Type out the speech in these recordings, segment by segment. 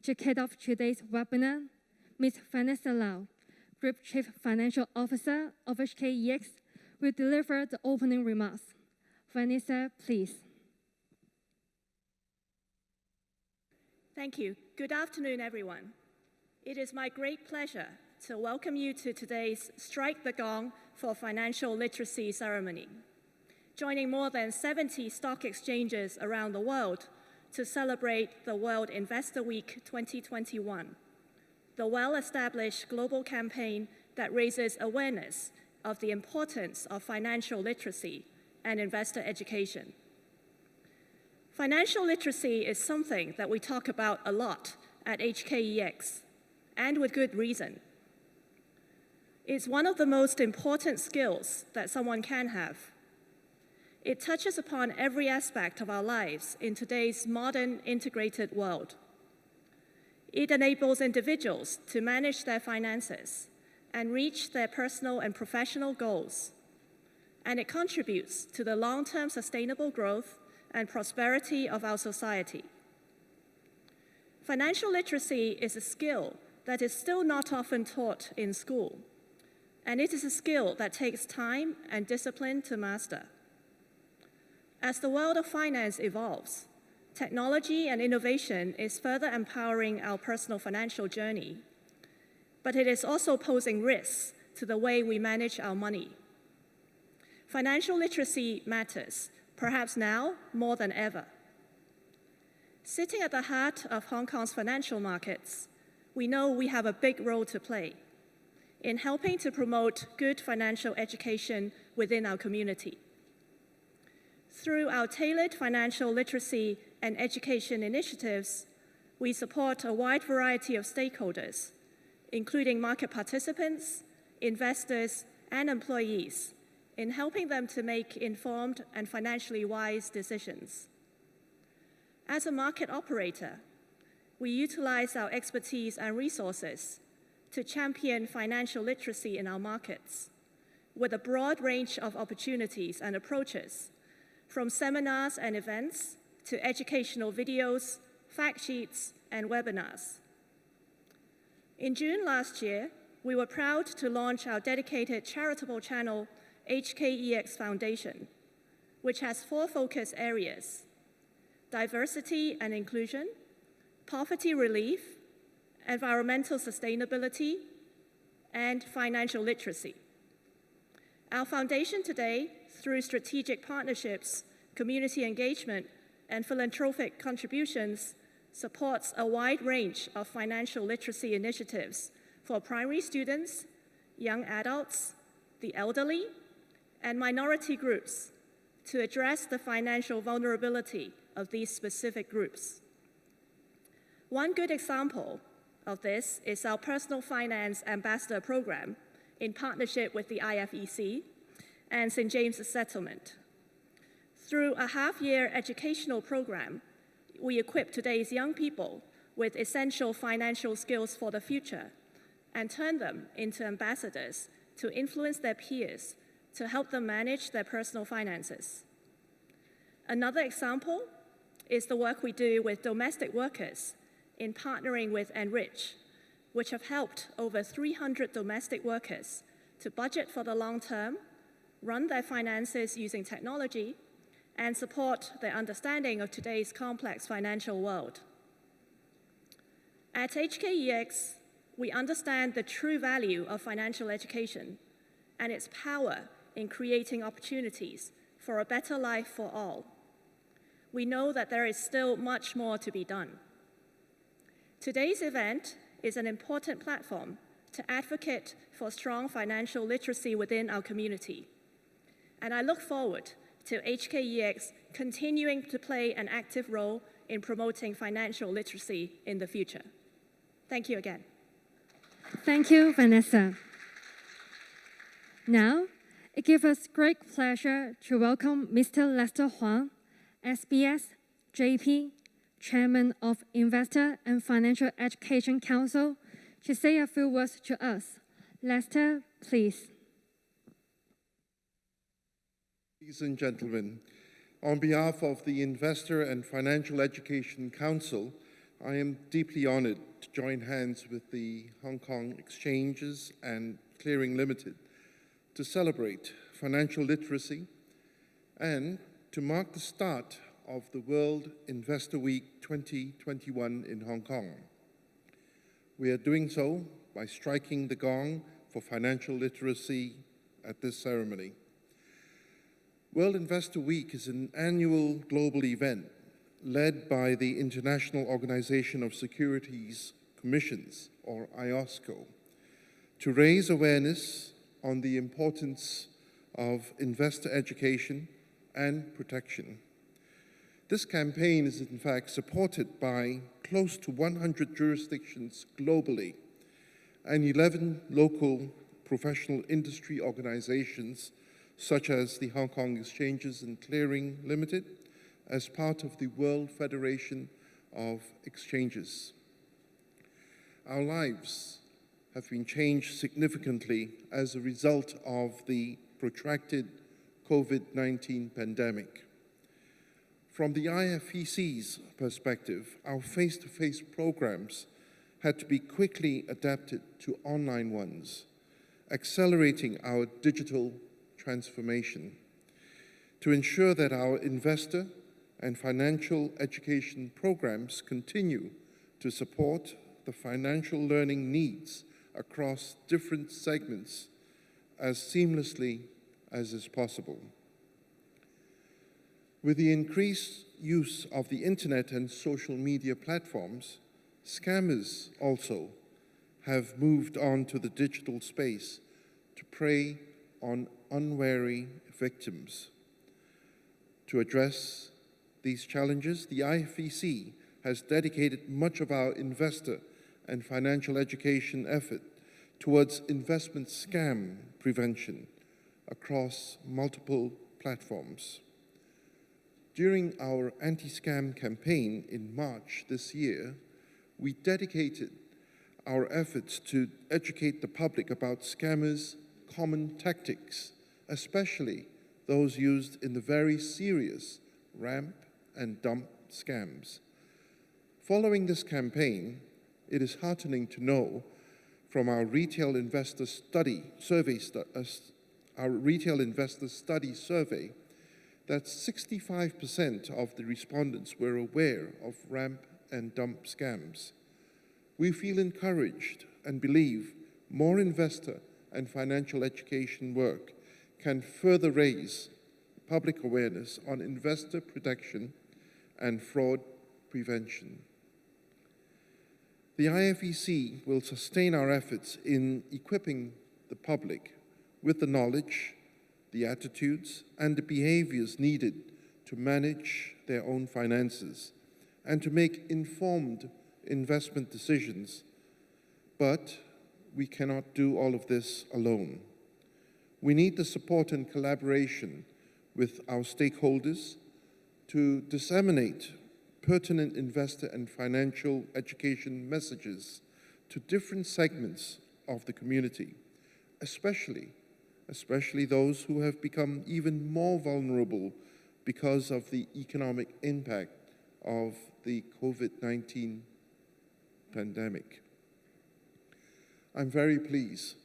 To kick off today's webinar, Ms. Vanessa Lau, Group Chief Financial Officer of HKEX, will deliver the opening remarks. Vanessa, please. Thank you. Good afternoon, everyone. It is my great pleasure to welcome you to today's Strike the Gong for Financial Literacy ceremony, joining more than 70 stock exchanges around the world to celebrate the World Investor Week 2021, the well-established global campaign that raises awareness of the importance of financial literacy and investor education. Financial literacy is something that we talk about a lot at HKEX, and with good reason. It's one of the most important skills that someone can have. It touches upon every aspect of our lives in today's modern integrated world. It enables individuals to manage their finances and reach their personal and professional goals. And it contributes to the long-term sustainable growth and prosperity of our society. Financial literacy is a skill that is still not often taught in school, and it is a skill that takes time and discipline to master. As the world of finance evolves, technology and innovation is further empowering our personal financial journey, but it is also posing risks to the way we manage our money. Financial literacy matters, perhaps now more than ever. Sitting at the heart of Hong Kong's financial markets, we know we have a big role to play in helping to promote good financial education within our community. Through our tailored financial literacy and education initiatives, we support a wide variety of stakeholders, including market participants, investors, and employees, in helping them to make informed and financially wise decisions. As a market operator, we utilize our expertise and resources to champion financial literacy in our markets with a broad range of opportunities and approaches, from seminars and events to educational videos, fact sheets, and webinars. In June last year, we were proud to launch our dedicated charitable channel, HKEX Foundation, which has 4 focus areas: diversity and inclusion, poverty relief, environmental sustainability, and financial literacy. Our foundation today, through strategic partnerships, community engagement, and philanthropic contributions, supports a wide range of financial literacy initiatives for primary students, young adults, the elderly, and minority groups to address the financial vulnerability of these specific groups. One good example of this is our Personal Finance Ambassador Program in partnership with the IFEC and St. James's Settlement. Through a half-year educational program, we equip today's young people with essential financial skills for the future and turn them into ambassadors to influence their peers to help them manage their personal finances. Another example is the work we do with domestic workers in partnering with Enrich, which have helped over 300 domestic workers to budget for the long term, run their finances using technology, and support their understanding of today's complex financial world. At HKEX, we understand the true value of financial education and its power in creating opportunities for a better life for all. We know that there is still much more to be done. Today's event is an important platform to advocate for strong financial literacy within our community. And I look forward to HKEX continuing to play an active role in promoting financial literacy in the future. Thank you again. Thank you, Vanessa. Now, it gives us great pleasure to welcome Mr. Lester Huang, SBS, JP, Chairman of Investor and Financial Education Council, to say a few words to us. Lester, please. Ladies and gentlemen, on behalf of the Investor and Financial Education Council, I am deeply honored to join hands with the Hong Kong Exchanges and Clearing Limited to celebrate financial literacy and to mark the start of the World Investor Week 2021 in Hong Kong. We are doing so by striking the gong for financial literacy at this ceremony. World Investor Week is an annual global event led by the International Organization of Securities Commissions, or IOSCO, to raise awareness on the importance of investor education and protection. This campaign is in fact supported by close to 100 jurisdictions globally and 11 local professional industry organizations such as the Hong Kong Exchanges and Clearing Limited as part of the World Federation of Exchanges. Our lives have been changed significantly as a result of the protracted COVID-19 pandemic. From the IFEC's perspective, our face-to-face programs had to be quickly adapted to online ones, accelerating our digital transformation. To ensure that our investor and financial education programs continue to support the financial learning needs across different segments as seamlessly as is possible. With the increased use of the internet and social media platforms, scammers also have moved on to the digital space to prey on unwary victims. To address these challenges, the IFEC has dedicated much of our investor and financial education effort towards investment scam prevention across multiple platforms. During our anti-scam campaign in March this year, we dedicated our efforts to educate the public about scammers' common tactics, especially those used in the very serious ramp and dump scams. Following this campaign, it is heartening to know from our retail investor study survey that 65% of the respondents were aware of ramp and dump scams. We feel encouraged and believe more investor and financial education work can further raise public awareness on investor protection and fraud prevention. The IFEC will sustain our efforts in equipping the public with the knowledge, the attitudes, and the behaviors needed to manage their own finances and to make informed investment decisions. But we cannot do all of this alone. We need the support and collaboration with our stakeholders to disseminate pertinent investor and financial education messages to different segments of the community, especially those who have become even more vulnerable because of the economic impact of the COVID-19 pandemic. I'm very pleased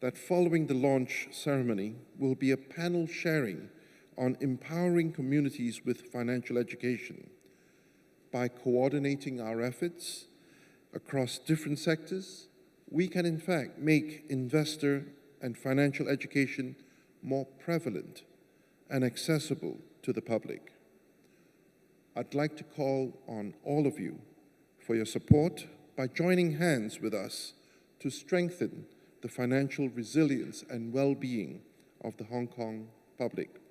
that following the launch ceremony will be a panel sharing on empowering communities with financial education. By coordinating our efforts across different sectors, we can in fact make investor and financial education more prevalent and accessible to the public. I'd like to call on all of you for your support by joining hands with us to strengthen the financial resilience and well-being of the Hong Kong public.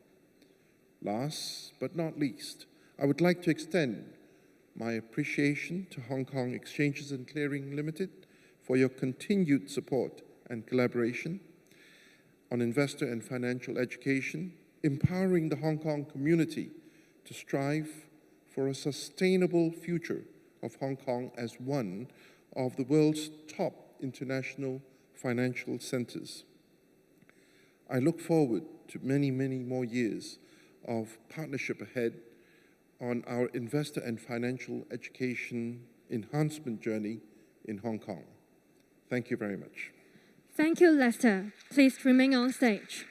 Last but not least, I would like to extend my appreciation to Hong Kong Exchanges and Clearing Limited for your continued support and collaboration on investor and financial education, empowering the Hong Kong community to strive for a sustainable future of Hong Kong as one of the world's top international financial centers. I look forward to many, many more years of partnership ahead on our investor and financial education enhancement journey in Hong Kong. Thank you very much. Thank you, Lester. Please remain on stage.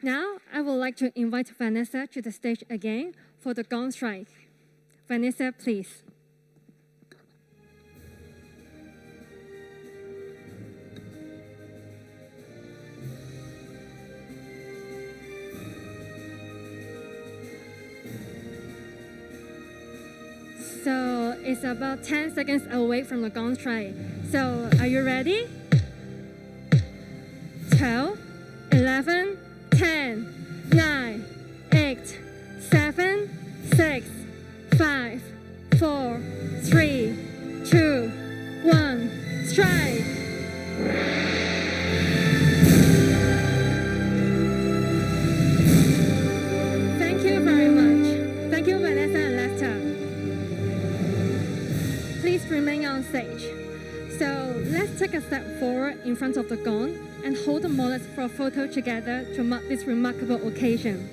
Now, I would like to invite Vanessa to the stage again for the gong strike. Vanessa, please. So it's about 10 seconds away from the gong strike. So are you ready? 12, 11, 10, 9, 8, 7, 6, 5, 4, 3, 2, 1, strike! Thank you very much. Thank you, Vanessa and Lester. Please remain on stage. So let's take a step forward in front of the gong and hold the mullet for a photo together to mark this remarkable occasion.